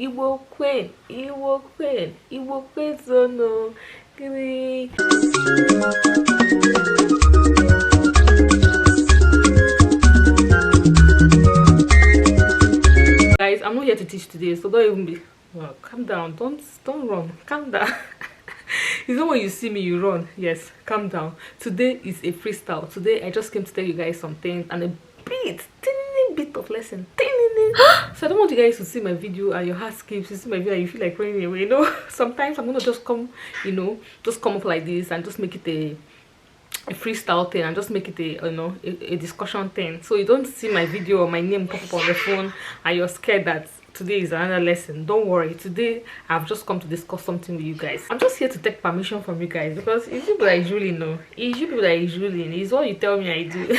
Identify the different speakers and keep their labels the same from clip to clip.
Speaker 1: Igbo queen, Igbo queen, Igbo queen zono. Guys, I'm not here to teach today, so don't even be calm down. Don't run. Calm down. It's not when you see me you run. Yes, calm down. Today is a freestyle. Today I just came to tell you guys some things and a tiny bit of lesson. So I don't want you guys to see my video and your heart skips. You see my video and you feel like running away. You know, sometimes I'm gonna just come, just come up like this and just make it a freestyle thing and just make it a discussion thing. So you don't see my video or my name pop up on the phone and you're scared that today is another lesson. Don't worry, today I've just come to discuss something with you guys. I'm just here to take permission from you guys because it's you people that usually know. It's you people that usually know. It's what you tell me I do.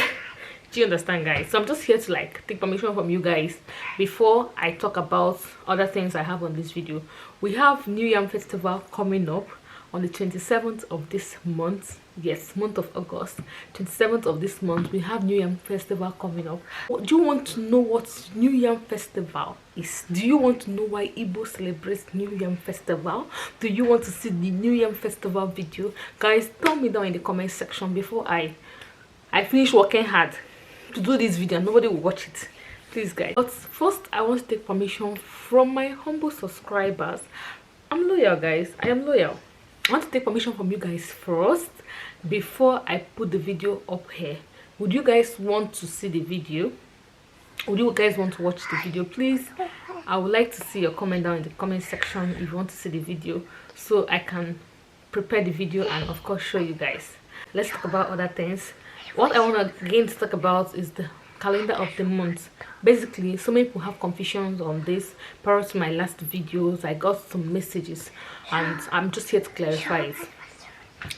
Speaker 1: Do you understand, guys? So I'm just here to like take permission from you guys before I talk about other things I have on this video. We have New Yam Festival coming up on the 27th of this month. Yes, month of August, 27th of this month. We have New Yam Festival coming up. Do you want to know what New Yam Festival is? Do you want to know why Igbo celebrates New Yam Festival? Do you want to see the New Yam Festival video? Guys, tell me down in the comment section before I finish working hard to do this video and nobody will watch it, please guys. But first I want to take permission from my humble subscribers. I'm loyal, guys. I am loyal. I want to take permission from you guys first before I put the video up here. Would you guys want to see the video? Would you guys want to watch the video? Please, I would like to see your comment down in the comment section if you want to see the video so I can prepare the video and of course show you guys. Let's talk about other things. What I want to again to talk about is the calendar of the month. Basically, so many people have confusions on this. Prior to my last videos, I got some messages and I'm just here to clarify it.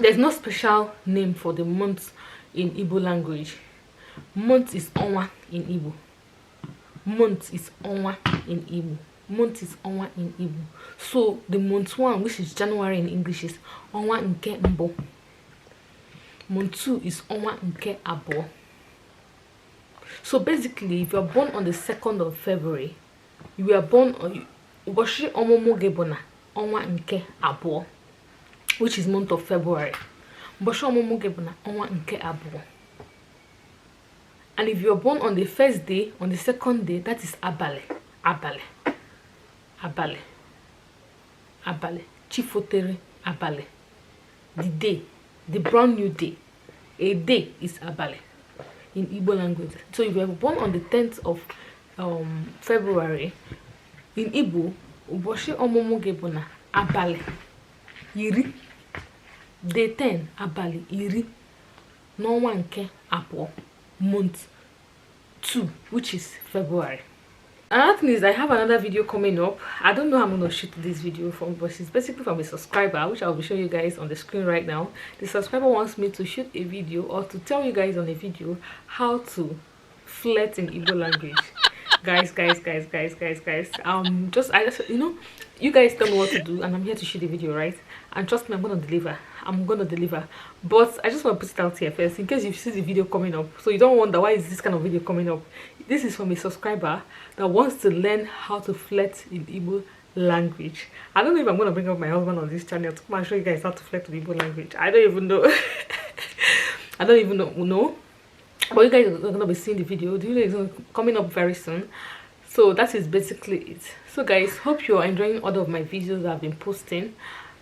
Speaker 1: There's no special name for the month in Igbo language. Month is Onwa in Igbo. Month is Onwa in Igbo. Month is Onwa in Igbo. So the month 1, which is January in English, is Onwa nke Mbo. Month 2 is Onwa nke Abo. So basically, if you're born on the 2nd of February, you were born on Uboshi Omomogebona Onwa nke Abo, which is month of February. Uboshi Omomogebona Onwa nke Abo. And if you're born on the first day, on the second day, that is Abale. Abale. Abale. Abale. Chifotere Abale. The day. The brand new day. A day is Abale in Igbo language. So if you were born on the 10th of February, in Igbo, Uboshi Omomogebona Abale Iri. Day 10 Abale Iri. N'ọnwa nke Abụọ, month 2, which is February. Another thing is I have another video coming up. I don't know how I'm going to shoot this video from, but it's basically from a subscriber, which I'll be showing you guys on the screen right now. The subscriber wants me to shoot a video or to tell you guys on a video how to flirt in Igbo language. Guys, you guys tell me what to do and I'm here to shoot the video, right? And trust me, I'm gonna deliver. But I just want to put it out here first in case you see the video coming up, so you don't wonder why is this kind of video coming up. This is from a subscriber that wants to learn how to flirt in Igbo language. I don't know if I'm gonna bring up my husband on this channel to come and show you guys how to flirt in Igbo language. I don't even know. I don't even know. But you guys are gonna be seeing the video. The video is coming up very soon. So that is basically it. So guys, hope you're enjoying all of my videos that I've been posting.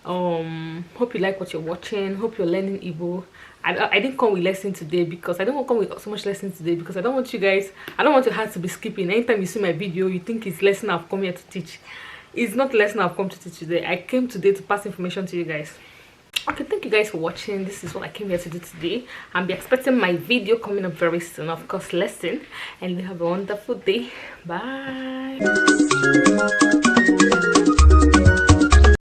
Speaker 1: Hope you like what you're watching. Hope you're learning Igbo. I didn't come with lessons today because I don't want to come with so much lessons today because I don't want your heart to be skipping. Anytime you see my video, you think it's lesson I've come here to teach. It's not lesson I've come to teach today. I came today to pass information to you guys. Okay, thank you guys for watching. This is what I came here to do today. I'll be expecting my video coming up very soon, of course, lesson. And you have a wonderful day. Bye.